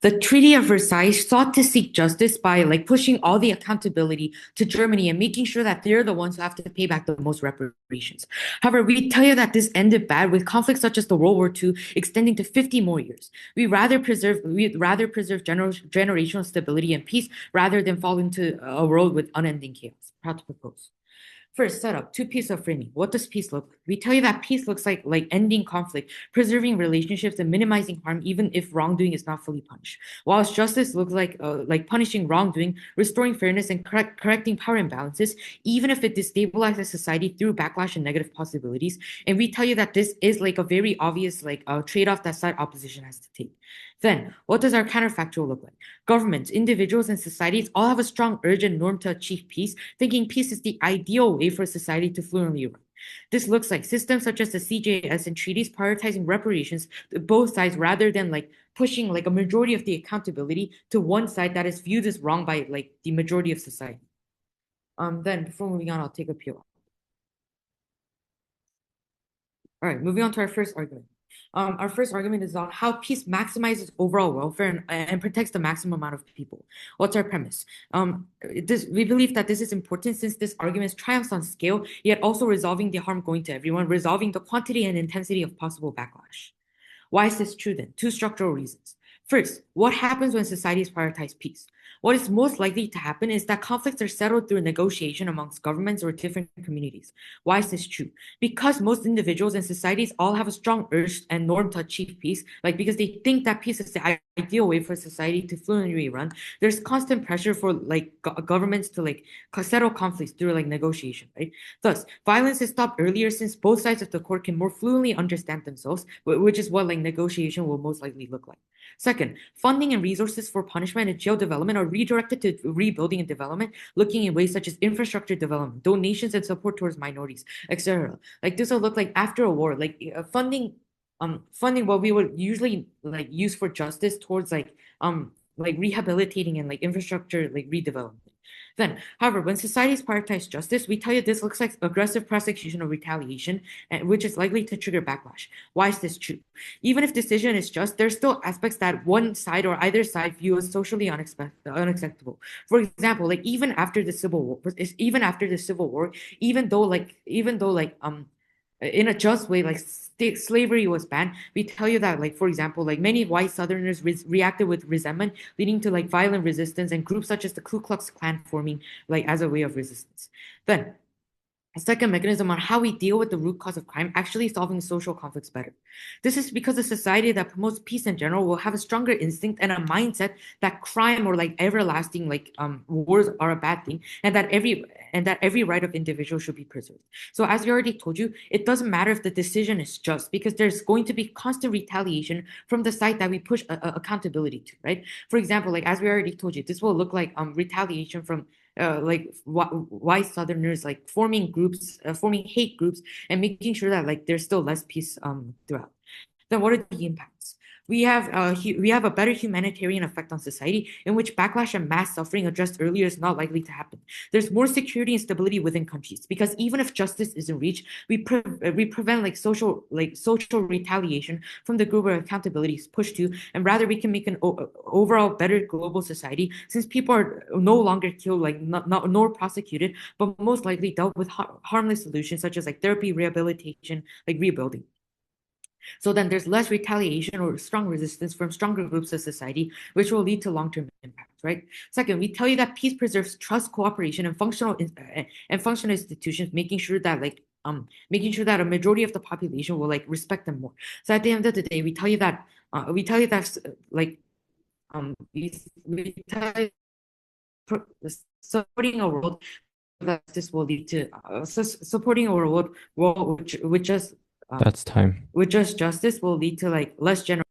The Treaty of Versailles sought to seek justice by pushing all the accountability to Germany and making sure that they're the ones who have to pay back the most reparations. However, we tell you that this ended bad with conflicts such as the World War II extending to 50 more years. We'd rather preserve generational stability and peace rather than fall into a world with unending chaos. Proud to propose. First, setup, two pieces of framing. What does peace look like? We tell you that peace looks like ending conflict, preserving relationships, and minimizing harm, even if wrongdoing is not fully punished. Whilst justice looks like punishing wrongdoing, restoring fairness, and correcting power imbalances, even if it destabilizes society through backlash and negative possibilities. And we tell you that this is a very obvious trade-off that side opposition has to take. Then, what does our counterfactual look like? Governments, individuals, and societies all have a strong urge and norm to achieve peace, thinking peace is the ideal way for society to fluently run. This looks like systems such as the CJS and treaties prioritizing reparations to both sides rather than pushing a majority of the accountability to one side that is viewed as wrong by the majority of society. Then before moving on, I'll take a PO. All right, moving on to our first argument. Our first argument is on how peace maximizes overall welfare and protects the maximum amount of people. What's our premise? We believe that this is important since this argument triumphs on scale, yet also resolving the harm going to everyone, resolving the quantity and intensity of possible backlash. Why is this true then? Two structural reasons. First, what happens when societies prioritize peace? What is most likely to happen is that conflicts are settled through negotiation amongst governments or different communities. Why is this true? Because most individuals and societies all have a strong urge and norm to achieve peace, because they think that peace is the ideal way for society to fluently run. There's constant pressure for governments to settle conflicts through negotiation, right? Thus, violence is stopped earlier since both sides of the court can more fluently understand themselves, which is what negotiation will most likely look like. Second, funding and resources for punishment and jail development are redirected to rebuilding and development, looking in ways such as infrastructure development, donations and support towards minorities, etc. This will look like after a war, funding what we would usually use for justice towards rehabilitating and infrastructure redevelopment. Then, however, when societies prioritize justice, we tell you this looks like aggressive prosecution or retaliation, which is likely to trigger backlash. Why is this true? Even if decision is just, there's still aspects that one side or either side view as socially unacceptable. For example, even after the Civil War, even though in a just way, slavery was banned, we tell you that, for example, many white Southerners reacted with resentment, leading to violent resistance and groups such as the Ku Klux Klan forming as a way of resistance. Then, a second mechanism on how we deal with the root cause of crime, actually solving social conflicts better. This is because a society that promotes peace in general will have a stronger instinct and a mindset that crime or everlasting wars are a bad thing, and that every right of individuals should be preserved. So as we already told you, it doesn't matter if the decision is just, because there's going to be constant retaliation from the side that we push accountability to, right? For example, as we already told you, this will look like retaliation from white Southerners forming groups, forming hate groups, and making sure that there's still less peace throughout. Then what are the impacts? We have a better humanitarian effect on society in which backlash and mass suffering addressed earlier is not likely to happen. There's more security and stability within countries because even if justice isn't reached, we prevent social retaliation from the group where accountability is pushed to, and rather we can make an overall better global society since people are no longer killed nor prosecuted, but most likely dealt with harmless solutions such as therapy, rehabilitation, rebuilding. So then there's less retaliation or strong resistance from stronger groups of society, which will lead to long-term impacts, right? Second, we tell you that peace preserves trust, cooperation, and functional institutions, making sure that a majority of the population will respect them more. So at the end of the day, we tell you that supporting a world that this will lead to supporting a world which just That's time. with just justice will lead to less general.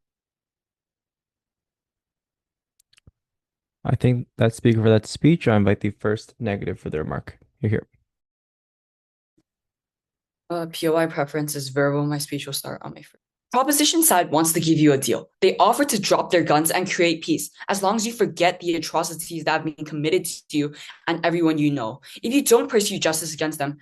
I think that's speaking for that speech. I invite the first negative for the remark. You're here. POI preference is verbal. My speech will start on my first. Proposition side wants to give you a deal. They offer to drop their guns and create peace, as long as you forget the atrocities that have been committed to you and everyone you know. If you don't pursue justice against them,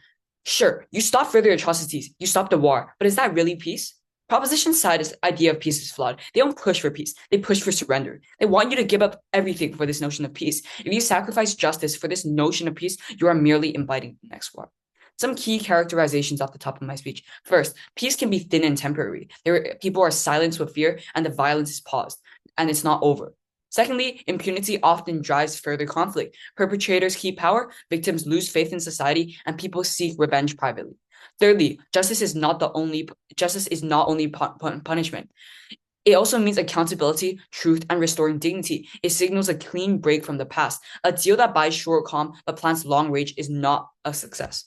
sure, you stop further atrocities, you stop the war, but is that really peace? Proposition side's idea of peace is flawed. They don't push for peace. They push for surrender. They want you to give up everything for this notion of peace. If you sacrifice justice for this notion of peace, you are merely inviting the next war. Some key characterizations off the top of my speech. First, peace can be thin and temporary. People are silenced with fear and the violence is paused and it's not over. Secondly, impunity often drives further conflict. Perpetrators keep power, victims lose faith in society, and people seek revenge privately. Thirdly, justice is not only punishment. It also means accountability, truth, and restoring dignity. It signals a clean break from the past. A deal that buys short calm but plans long range is not a success.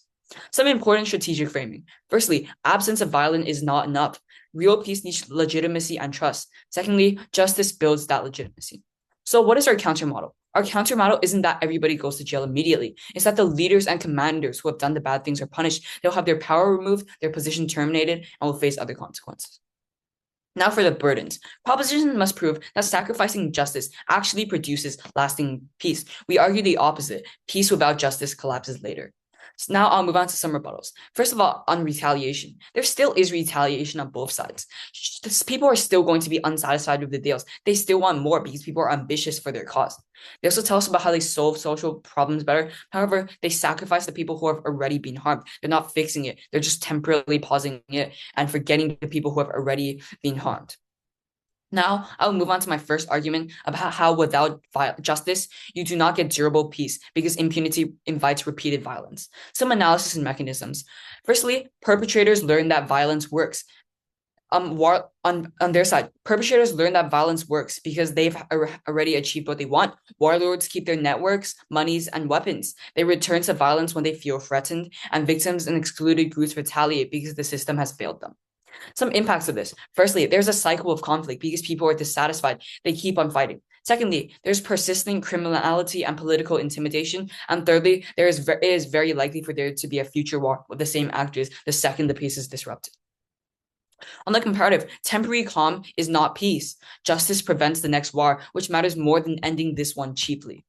Some important strategic framing. Firstly, absence of violence is not enough. Real peace needs legitimacy and trust. Secondly, justice builds that legitimacy. So what is our counter model? Our counter model isn't that everybody goes to jail immediately. It's that the leaders and commanders who have done the bad things are punished. They'll have their power removed, their position terminated, and will face other consequences. Now for the burdens. Proposition must prove that sacrificing justice actually produces lasting peace. We argue the opposite. Peace without justice collapses later. So now I'll move on to some rebuttals. First of all, on retaliation. There still is retaliation on both sides. People are still going to be unsatisfied with the deals. They still want more because people are ambitious for their cause. They also tell us about how they solve social problems better. However, they sacrifice the people who have already been harmed. They're not fixing it. They're just temporarily pausing it and forgetting the people who have already been harmed. Now, I'll move on to my first argument about how without justice, you do not get durable peace because impunity invites repeated violence. Some analysis and mechanisms. Firstly, perpetrators learn that violence works. On their side, perpetrators learn that violence works because they've already achieved what they want. Warlords keep their networks, monies, and weapons. They return to violence when they feel threatened, and victims and excluded groups retaliate because the system has failed them. Some impacts of this. Firstly, there's a cycle of conflict because people are dissatisfied. They keep on fighting. Secondly, there's persistent criminality and political intimidation. And thirdly, it is very likely for there to be a future war with the same actors the second the peace is disrupted. On the comparative, temporary calm is not peace. Justice prevents the next war, which matters more than ending this one cheaply.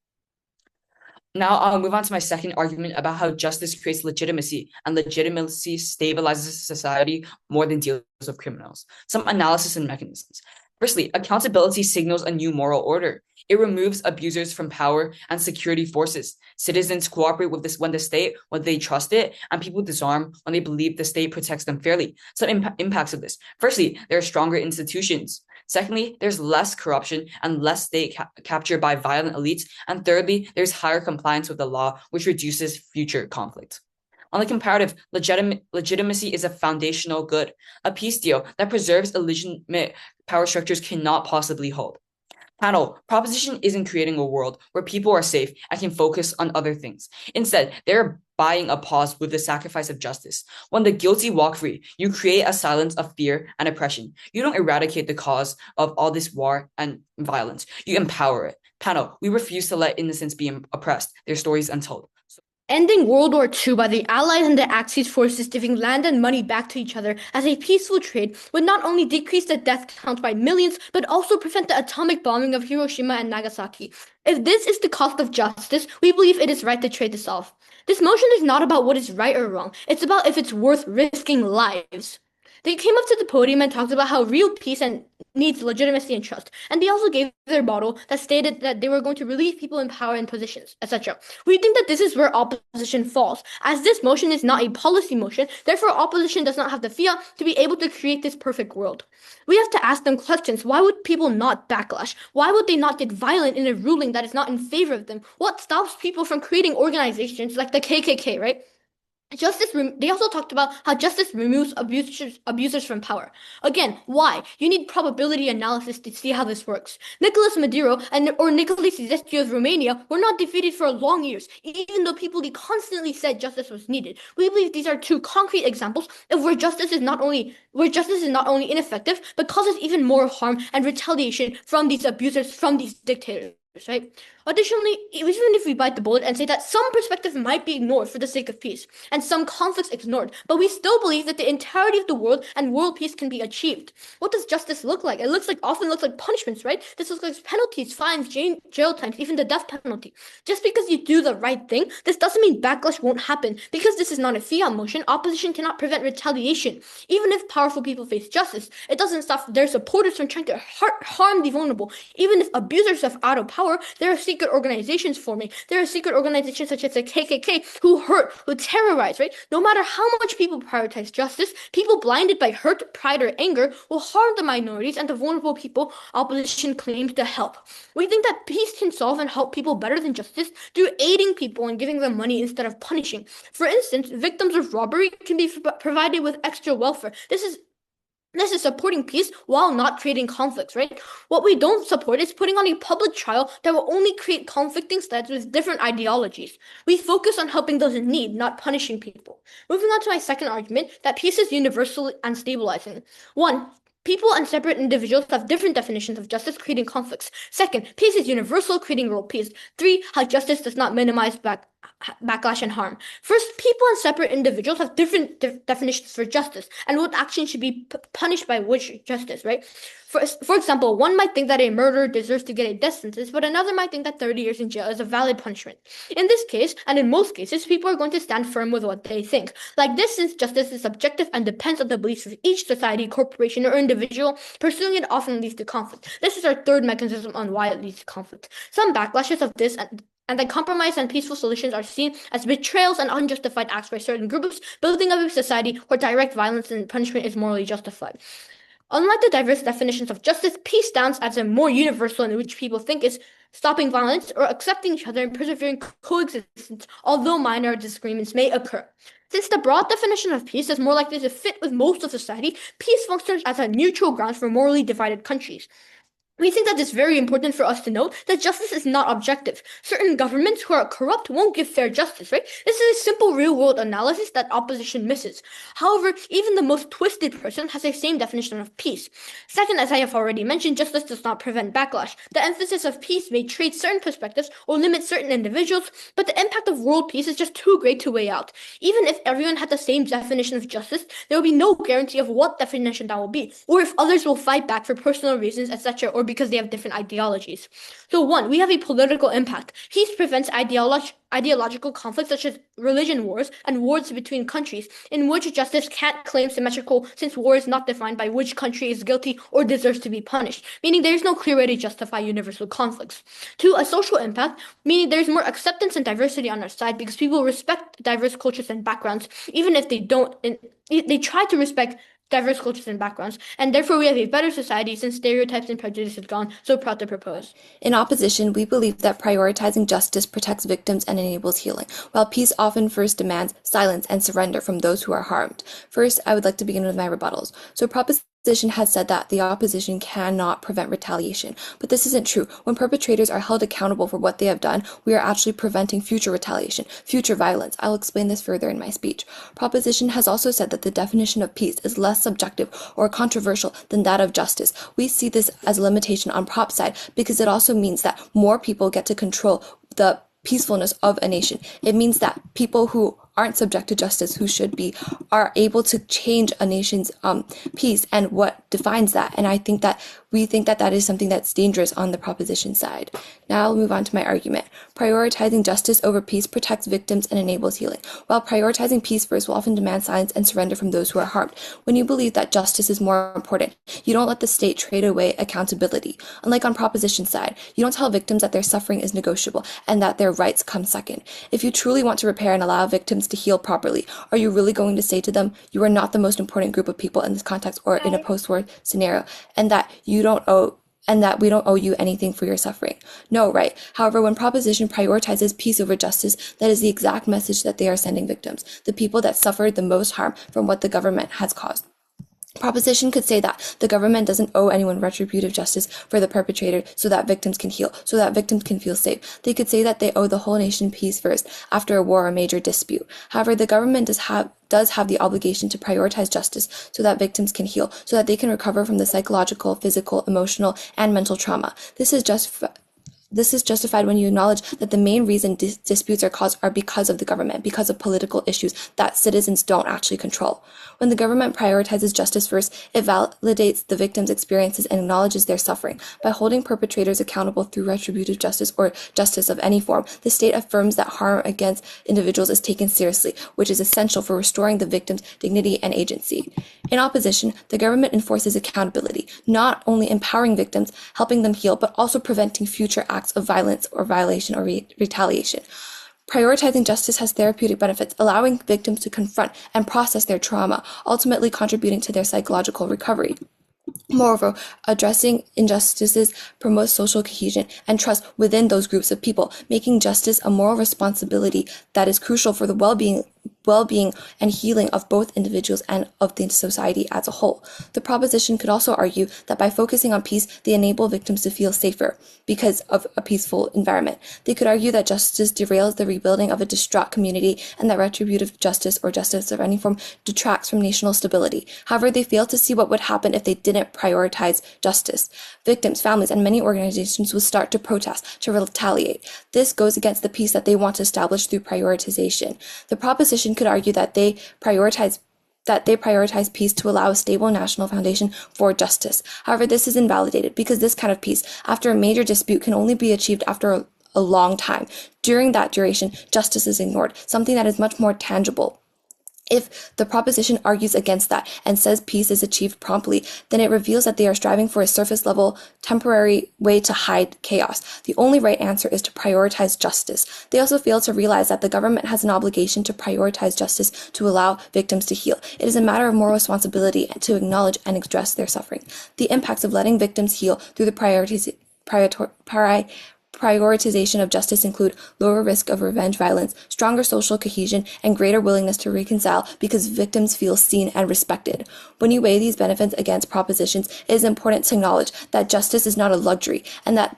Now I'll move on to my second argument about how justice creates legitimacy, and legitimacy stabilizes society more than deals with criminals. Some analysis and mechanisms. Firstly, accountability signals a new moral order. It removes abusers from power and security forces. Citizens cooperate with this when they trust it, and people disarm when they believe the state protects them fairly. Some impacts of this. Firstly, there are stronger institutions. Secondly, there's less corruption and less state capture by violent elites. And thirdly, there's higher compliance with the law, which reduces future conflict. On the comparative, legitimacy is a foundational good. A peace deal that preserves illegitimate power structures cannot possibly hold. Panel, proposition isn't creating a world where people are safe and can focus on other things. Instead, they're buying a pause with the sacrifice of justice. When the guilty walk free, you create a silence of fear and oppression. You don't eradicate the cause of all this war and violence. You empower it. Panel, we refuse to let innocents be oppressed. Their stories untold. Ending World War II by the Allies and the Axis forces giving land and money back to each other as a peaceful trade would not only decrease the death count by millions, but also prevent the atomic bombing of Hiroshima and Nagasaki. If this is the cost of justice, we believe it is right to trade this off. This motion is not about what is right or wrong. It's about if it's worth risking lives. They came up to the podium and talked about how real peace needs legitimacy and trust. And they also gave their model that stated that they were going to relieve people in power and positions, etc. We think that this is where opposition falls, as this motion is not a policy motion, therefore opposition does not have the fiat to be able to create this perfect world. We have to ask them questions. Why would people not backlash? Why would they not get violent in a ruling that is not in favor of them? What stops people from creating organizations like the KKK, right? They also talked about how justice removes abusers from power. Again, why? You need probability analysis to see how this works. Nicolas Maduro or Nicolae Ceausescu of Romania were not defeated for long years, even though people constantly said justice was needed. We believe these are two concrete examples of where justice is not only ineffective, but causes even more harm and retaliation from these abusers, from these dictators. right? Additionally, even if we bite the bullet and say that some perspectives might be ignored for the sake of peace, and some conflicts ignored, but we still believe that the entirety of the world and world peace can be achieved. What does justice look like? It often looks like punishments, right? This looks like penalties, fines, jail times, even the death penalty. Just because you do the right thing, this doesn't mean backlash won't happen. Because this is not a fiat motion, opposition cannot prevent retaliation. Even if powerful people face justice, it doesn't stop their supporters from trying to harm the vulnerable. Even if abusers are out of power, there are secret organizations forming. There are secret organizations such as the KKK who hurt, who terrorize, right? No matter how much people prioritize justice, people blinded by hurt, pride, or anger will harm the minorities and the vulnerable people opposition claims to help. We think that peace can solve and help people better than justice through aiding people and giving them money instead of punishing. For instance, victims of robbery can be provided with extra welfare. This is supporting peace while not creating conflicts, right? What we don't support is putting on a public trial that will only create conflicting sides with different ideologies. We focus on helping those in need, not punishing people. Moving on to my second argument, that peace is universal and stabilizing. 1. People and separate individuals have different definitions of justice, creating conflicts. Second, peace is universal, creating world peace. 3. How justice does not minimize backlash and harm. First, people and separate individuals have different definitions for justice and what action should be punished by which justice, right? For example, one might think that a murderer deserves to get a death sentence, but another might think that 30 years in jail is a valid punishment. In this case, and in most cases, people are going to stand firm with what they think. Like this, since justice is subjective and depends on the beliefs of each society, corporation, or individual, pursuing it often leads to conflict. This is our third mechanism on why it leads to conflict. Some backlashes of this and the compromise and peaceful solutions are seen as betrayals and unjustified acts by certain groups, building up a society where direct violence and punishment is morally justified. Unlike the diverse definitions of justice, peace stands as a more universal in which people think is stopping violence or accepting each other and persevering coexistence, although minor disagreements may occur. Since the broad definition of peace is more likely to fit with most of society, peace functions as a neutral ground for morally divided countries. We think that it's very important for us to note that justice is not objective. Certain governments who are corrupt won't give fair justice, right? This is a simple real-world analysis that opposition misses. However, even the most twisted person has the same definition of peace. Second, as I have already mentioned, justice does not prevent backlash. The emphasis of peace may trade certain perspectives or limit certain individuals, but the impact of world peace is just too great to weigh out. Even if everyone had the same definition of justice, there will be no guarantee of what definition that will be, or if others will fight back for personal reasons, etc., or because they have different ideologies. So 1, we have a political impact. Peace prevents ideological conflicts such as religion wars and wars between countries, in which justice can't claim symmetrical since war is not defined by which country is guilty or deserves to be punished, meaning there is no clear way to justify universal conflicts. 2, a social impact, meaning there is more acceptance and diversity on our side because people respect diverse cultures and backgrounds, even if they try to respect diverse cultures and backgrounds, and therefore we have a better society since stereotypes and prejudice is gone. So proud to propose. In opposition, we believe that prioritizing justice protects victims and enables healing, while peace often first demands silence and surrender from those who are harmed. First, I would like to begin with my rebuttals. So proposition has said that the opposition cannot prevent retaliation, but this isn't true. When perpetrators are held accountable for what they have done, we are actually preventing future retaliation, future violence. I'll explain this further in my speech. Proposition has also said that the definition of peace is less subjective or controversial than that of justice. We see this as a limitation on prop side because it also means that more people get to control the peacefulness of a nation. It means that people who aren't subject to justice, who should be, are able to change a nation's peace and what defines that. And we think that that is something that's dangerous on the proposition side. Now I'll move on to my argument. Prioritizing justice over peace protects victims and enables healing, while prioritizing peace first will often demand silence and surrender from those who are harmed. When you believe that justice is more important, you don't let the state trade away accountability. Unlike on proposition side, you don't tell victims that their suffering is negotiable and that their rights come second. If you truly want to repair and allow victims to heal properly, are you really going to say to them, you are not the most important group of people in this context or in a post-war scenario, and that we don't owe you anything for your suffering? No, right? However, when proposition prioritizes peace over justice, that is the exact message that they are sending victims, the people that suffered the most harm from what the government has caused. Proposition could say that the government doesn't owe anyone retributive justice for the perpetrator so that victims can heal, so that victims can feel safe. They could say that they owe the whole nation peace first after a war or major dispute. However, the government does have the obligation to prioritize justice so that victims can heal, so that they can recover from the psychological, physical, emotional, and mental trauma. This is just This is justified when you acknowledge that the main reason disputes are caused are because of the government, because of political issues that citizens don't actually control. When the government prioritizes justice first, it validates the victims' experiences and acknowledges their suffering. By holding perpetrators accountable through retributive justice or justice of any form, the state affirms that harm against individuals is taken seriously, which is essential for restoring the victim's dignity and agency. In opposition, the government enforces accountability, not only empowering victims, helping them heal, but also preventing future acts of violence or violation or retaliation. Prioritizing justice has therapeutic benefits, allowing victims to confront and process their trauma, ultimately contributing to their psychological recovery. Moreover, addressing injustices promotes social cohesion and trust within those groups of people, making justice a moral responsibility that is crucial for the well-being and healing of both individuals and of the society as a whole. The proposition could also argue that by focusing on peace, they enable victims to feel safer because of a peaceful environment. They could argue that justice derails the rebuilding of a distraught community and that retributive justice or justice of any form detracts from national stability. However, they fail to see what would happen if they didn't prioritize justice. Victims, families, and many organizations would start to protest, to retaliate. This goes against the peace that they want to establish through prioritization. The proposition could argue that they prioritize peace to allow a stable national foundation for justice. However, this is invalidated because this kind of peace, after a major dispute, can only be achieved after a long time. During that duration, justice is ignored, something that is much more tangible. If the proposition argues against that and says peace is achieved promptly, then it reveals that they are striving for a surface-level, temporary way to hide chaos. The only right answer is to prioritize justice. They also fail to realize that the government has an obligation to prioritize justice to allow victims to heal. It is a matter of moral responsibility to acknowledge and address their suffering. The impacts of letting victims heal through the prioritization of justice include lower risk of revenge violence, stronger social cohesion, and greater willingness to reconcile because victims feel seen and respected. When you weigh these benefits against propositions, it is important to acknowledge that justice is not a luxury and that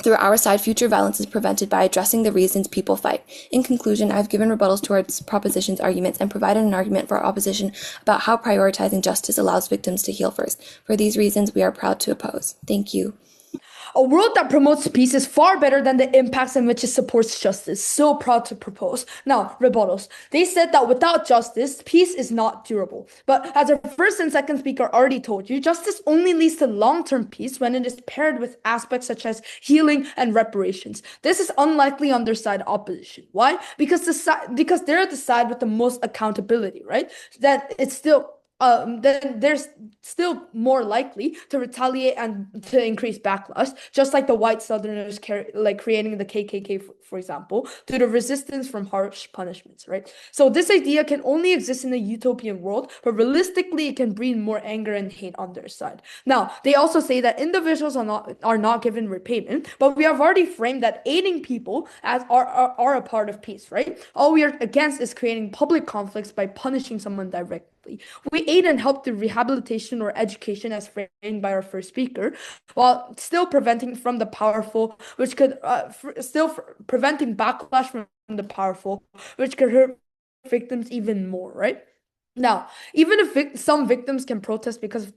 through our side, future violence is prevented by addressing the reasons people fight. In conclusion, I've given rebuttals to our proposition's arguments and provided an argument for our opposition about how prioritizing justice allows victims to heal first. For these reasons, we are proud to oppose. Thank you. A world that promotes peace is far better than the impacts in which it supports justice. So proud to propose. Now, rebuttals. They said that without justice, peace is not durable. But as our first and second speaker already told you, justice only leads to long-term peace when it is paired with aspects such as healing and reparations. This is unlikely on their side opposition. Why? Because they're the side with the most accountability, right? That it's still then there's still more likely to retaliate and to increase backlash, just like the white Southerners creating the KKK, for example, due to resistance from harsh punishments, right? So this idea can only exist in a utopian world, but realistically, it can breed more anger and hate on their side. Now, they also say that individuals are not given repayment, but we have already framed that aiding people as are a part of peace, right? All we are against is creating public conflicts by punishing someone directly. We aid and help through rehabilitation or education as framed by our first speaker, while still preventing from the powerful, which could preventing backlash from the powerful, which could hurt victims even more, right? Now, even if some victims can protest because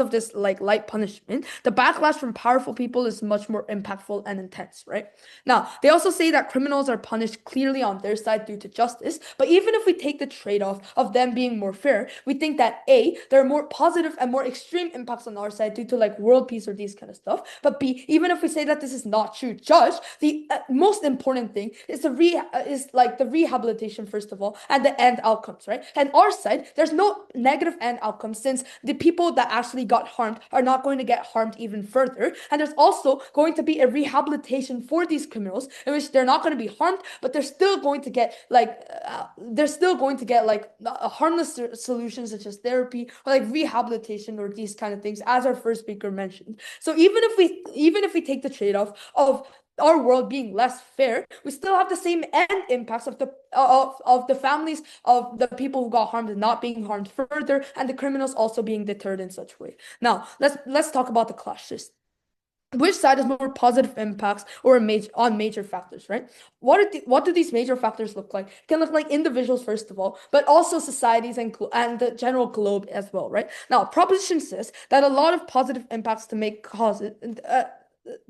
of this light punishment, the backlash from powerful people is much more impactful and intense, right? Now, they also say that criminals are punished clearly on their side due to justice, but even if we take the trade-off of them being more fair, we think that A, there are more positive and more extreme impacts on our side due to world peace or these kind of stuff, but B, even if we say that this is not true, the most important thing is the rehabilitation first of all, and the end outcomes, right? And our side, there's no negative end outcome since the people that actually got harmed are not going to get harmed even further. And there's also going to be a rehabilitation for these criminals in which they're not going to be harmed, but they're still going to get harmless solutions such as therapy or rehabilitation or these kind of things, as our first speaker mentioned. So even if we take the trade-off of our world being less fair, we still have the same end impacts of the families of the people who got harmed and not being harmed further, and the criminals also being deterred in such way. Now, let's talk about the clashes. Which side has more positive impacts on major factors, right? What do these major factors look like? It can look like individuals, first of all, but also societies and the general globe as well, right? Now, proposition says that a lot of positive impacts to make causes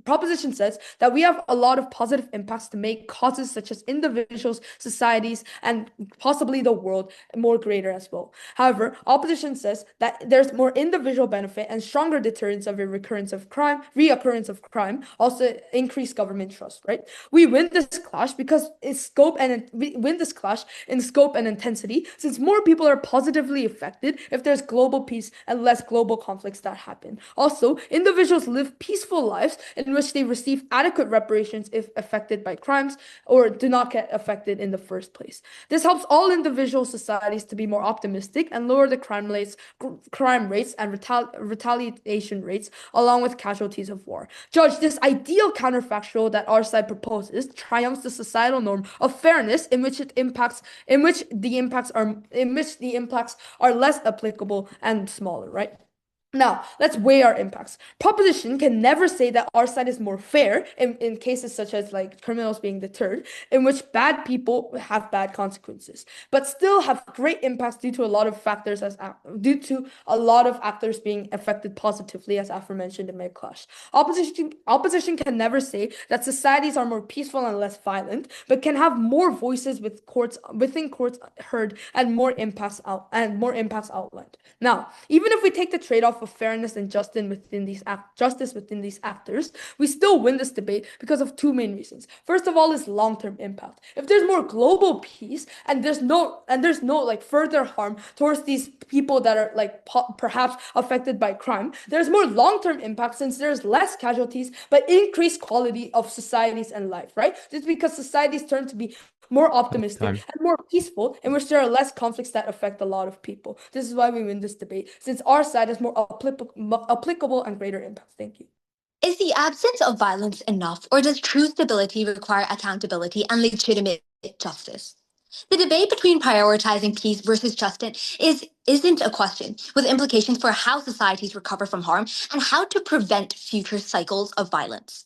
proposition says that we have a lot of positive impacts to make causes such as individuals, societies, and possibly the world more greater as well. However, opposition says that there's more individual benefit and stronger deterrence of a reoccurrence of crime, also increase government trust, right? We win this clash because we win this clash in scope and intensity, since more people are positively affected if there's global peace and less global conflicts that happen. Also, individuals live peaceful lives in which they receive adequate reparations if affected by crimes or do not get affected in the first place. This helps all individual societies to be more optimistic and lower the crime rates and retaliation rates, along with casualties of war. Judge, this ideal counterfactual that our side proposes triumphs the societal norm of fairness in which the impacts are less applicable and smaller, right? Now, let's weigh our impacts. Proposition can never say that our side is more fair in cases such as like criminals being deterred, in which bad people have bad consequences, but still have great impacts due to a lot of actors being affected positively, as aforementioned in my clash. Opposition can never say that societies are more peaceful and less violent, but can have more voices within courts heard and more impacts outlined. Now, even if we take the trade-off of fairness and justice within these actors, we still win this debate because of two main reasons. First of all is long-term impact. If there's more global peace and there's no like further harm towards these people that are like perhaps affected by crime, there's more long-term impact since there's less casualties but increased quality of societies and life, right? Just because societies turn to be more optimistic and more peaceful, in which there are less conflicts that affect a lot of people. This is why we win this debate, since our side is more applicable and greater impact. Thank you. Is the absence of violence enough, or does true stability require accountability and legitimate justice? The debate between prioritizing peace versus justice isn't a question, with implications for how societies recover from harm and how to prevent future cycles of violence.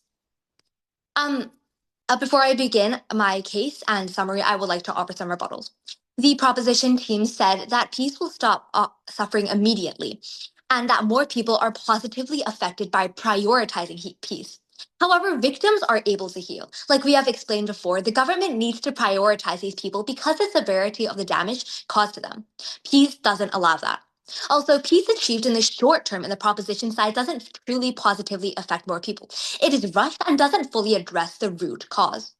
Before I begin my case and summary, I would like to offer some rebuttals. The proposition team said that peace will stop suffering immediately, and that more people are positively affected by prioritizing peace. However, victims are able to heal. Like we have explained before, the government needs to prioritize these people because the severity of the damage caused to them. Peace doesn't allow that. Also, peace achieved in the short term in the proposition side doesn't truly positively affect more people. It is rushed and doesn't fully address the root cause.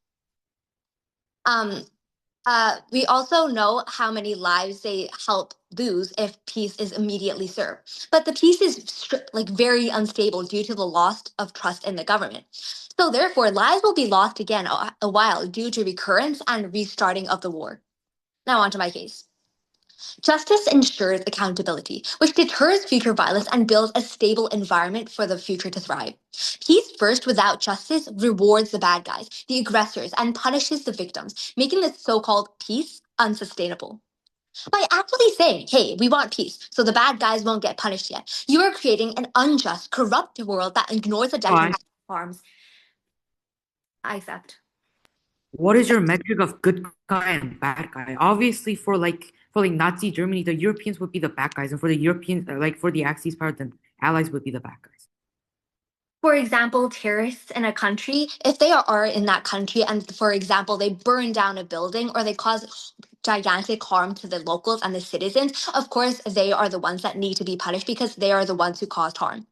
We also know how many lives they help lose if peace is immediately served. But the peace is very unstable due to the loss of trust in the government. So therefore, lives will be lost again a while due to recurrence and restarting of the war. Now on to my case. Justice ensures accountability, which deters future violence and builds a stable environment for the future to thrive. Peace first without justice rewards the bad guys, the aggressors, and punishes the victims, making this so-called peace unsustainable. By actually saying, hey, we want peace, so the bad guys won't get punished yet, you are creating an unjust, corrupt world that ignores the detriment of harms. I accept. What is your metric of good guy and bad guy? Obviously, for Nazi Germany, the Europeans would be the bad guys, and for the Europeans, for the Axis power, the Allies would be the bad guys. For example, terrorists in a country, if they are in that country and, for example, they burn down a building or they cause gigantic harm to the locals and the citizens, of course, they are the ones that need to be punished because they are the ones who caused harm.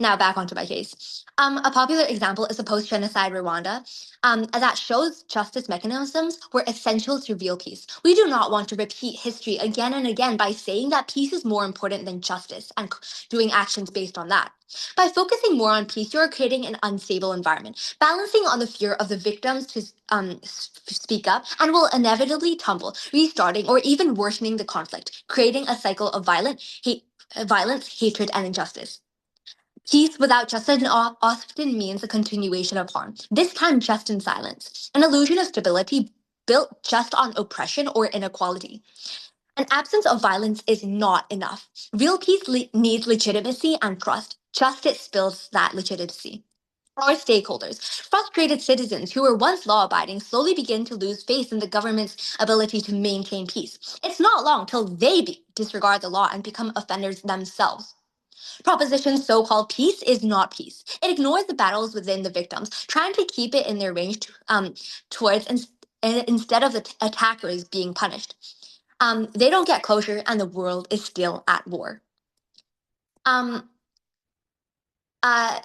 Now back onto my case. A popular example is the post-genocide Rwanda that shows justice mechanisms were essential to real peace. We do not want to repeat history again and again by saying that peace is more important than justice and doing actions based on that. By focusing more on peace, you are creating an unstable environment, balancing on the fear of the victims to speak up and will inevitably tumble, restarting or even worsening the conflict, creating a cycle of violence, hatred, and injustice. Peace without justice often means a continuation of harm, this time just in silence, an illusion of stability built just on oppression or inequality. An absence of violence is not enough. Real peace needs legitimacy and trust. Justice builds that legitimacy. Our stakeholders, frustrated citizens who were once law-abiding, slowly begin to lose faith in the government's ability to maintain peace. It's not long till they disregard the law and become offenders themselves. Proposition's so-called peace is not peace. It ignores the battles within the victims, trying to keep it in their range towards instead of the attackers being punished. They don't get closure, and the world is still at war. Um, uh,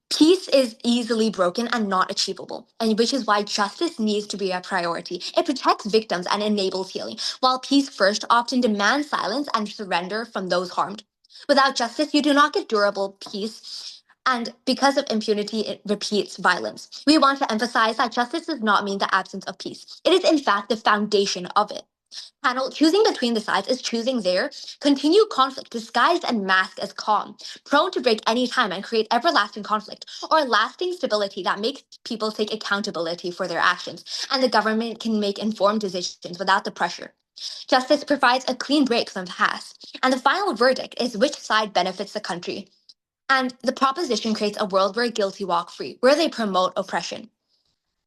Peace is easily broken and not achievable, and which is why justice needs to be a priority. It protects victims and enables healing, while peace first often demands silence and surrender from those harmed. Without justice, you do not get durable peace, and because of impunity, it repeats violence. We want to emphasize that justice does not mean the absence of peace. It is, in fact, the foundation of it. Panel, choosing between the sides is choosing their continued conflict disguised and masked as calm, prone to break any time and create everlasting conflict, or lasting stability that makes people take accountability for their actions, and the government can make informed decisions without the pressure. Justice provides a clean break from the past, and the final verdict is which side benefits the country. And the proposition creates a world where guilty walk free, where they promote oppression.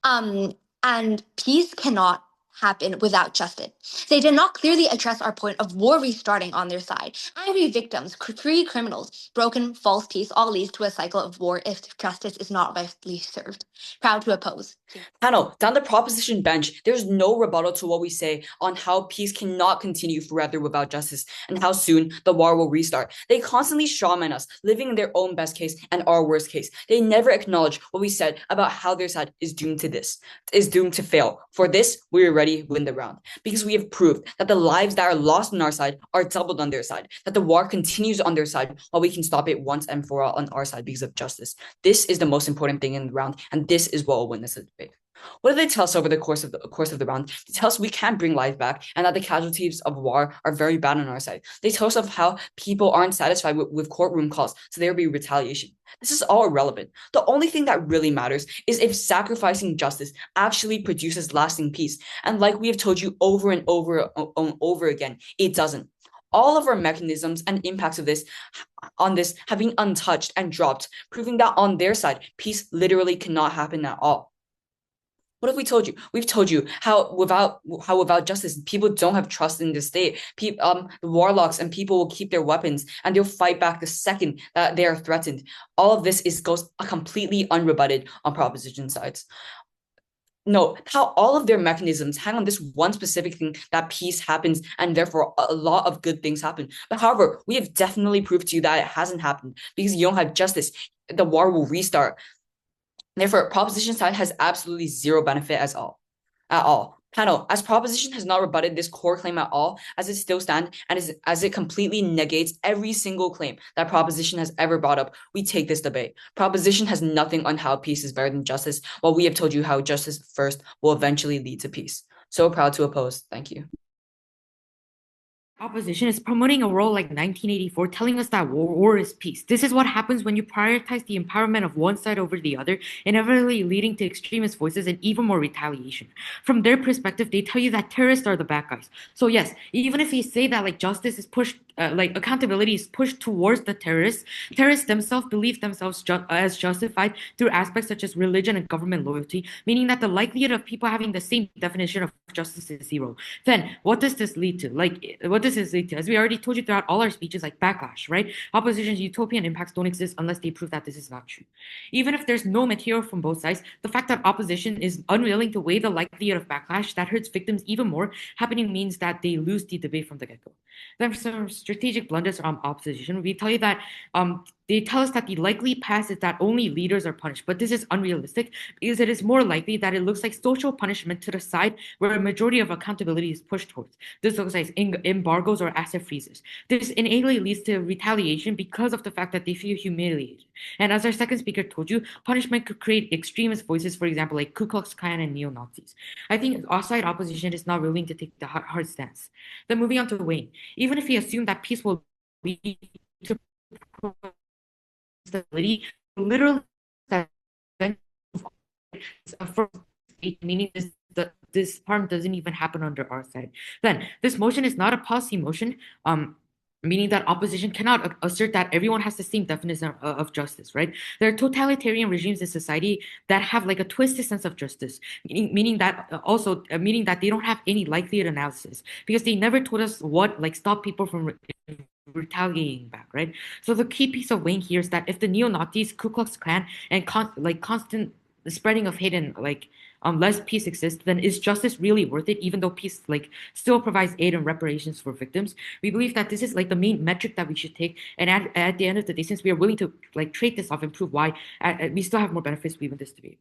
And peace cannot happen without justice. They did not clearly address our point of war restarting on their side. Angry victims, free criminals, broken false peace all leads to a cycle of war if justice is not rightly served. Proud to oppose. Panel, down the proposition bench, there's no rebuttal to what we say on how peace cannot continue forever without justice and how soon the war will restart. They constantly strawman us, living in their own best case and our worst case. They never acknowledge what we said about how their side is doomed to fail. For this, we already win the round because we have proved that the lives that are lost on our side are doubled on their side, that the war continues on their side while we can stop it once and for all on our side because of justice. This is the most important thing in the round, and this is what will win this debate. What do they tell us over the course of the round? They tell us we can't bring life back and that the casualties of war are very bad on our side. They tell us of how people aren't satisfied with courtroom calls, so there will be retaliation. This is all irrelevant. The only thing that really matters is if sacrificing justice actually produces lasting peace. And like we have told you over and over again, it doesn't. All of our mechanisms and impacts of this have been untouched and dropped, proving that on their side, peace literally cannot happen at all. What have we told you? We've told you how without justice, people don't have trust in the state. The warlocks and people will keep their weapons and they'll fight back the second that they are threatened. All of this goes completely unrebutted on proposition sides. No, how all of their mechanisms hang on this one specific thing that peace happens and therefore a lot of good things happen. But however, we have definitely proved to you that it hasn't happened because you don't have justice. The war will restart. Therefore, proposition side has absolutely zero benefit at all. Panel, as proposition has not rebutted this core claim at all, as it still stands, and as it completely negates every single claim that proposition has ever brought up, we take this debate. Proposition has nothing on how peace is better than justice, while we have told you how justice first will eventually lead to peace. So proud to oppose. Thank you. Opposition is promoting a world like 1984, telling us that war is peace. This is what happens when you prioritize the empowerment of one side over the other, inevitably leading to extremist voices and even more retaliation. From their perspective, they tell you that terrorists are the bad guys. So yes, even if you say that like justice is pushed, like accountability is pushed towards the terrorists themselves believe themselves as justified through aspects such as religion and government loyalty, meaning that the likelihood of people having the same definition of justice is zero. Then what does this lead to? As we already told you throughout all our speeches, like backlash, right? Opposition's utopian impacts don't exist unless they prove that this is not true. Even if there's no material from both sides, the fact that opposition is unwilling to weigh the likelihood of backlash that hurts victims even more happening means that they lose the debate from the get-go. Then for some strategic blunders from opposition, we tell you that they tell us that the likely past is that only leaders are punished, but this is unrealistic because it is more likely that it looks like social punishment to the side where a majority of accountability is pushed towards. This looks like embargoes or asset freezes. This innately leads to retaliation because of the fact that they feel humiliated. And as our second speaker told you, punishment could create extremist voices, for example, like Ku Klux Klan and neo-Nazis. I think offside opposition is not willing to take the hard stance. Then moving on to Wayne. Even if we assume that peace will lead to stability, literally meaning this harm doesn't even happen under our side. Then this motion is not a policy motion, meaning that opposition cannot assert that everyone has the same definition of justice, right? There are totalitarian regimes in society that have like a twisted sense of justice, meaning that they don't have any likelihood analysis because they never told us what like stop people from retaliating back, right? So the key piece of weighing here is that if the neo-Nazis, Ku Klux Klan, and constant spreading of hate and less peace exists, then is justice really worth it? Even though peace still provides aid and reparations for victims, we believe that this is the main metric that we should take. And at the end of the day, since we are willing to trade this off and prove why, we still have more benefits. We win this debate.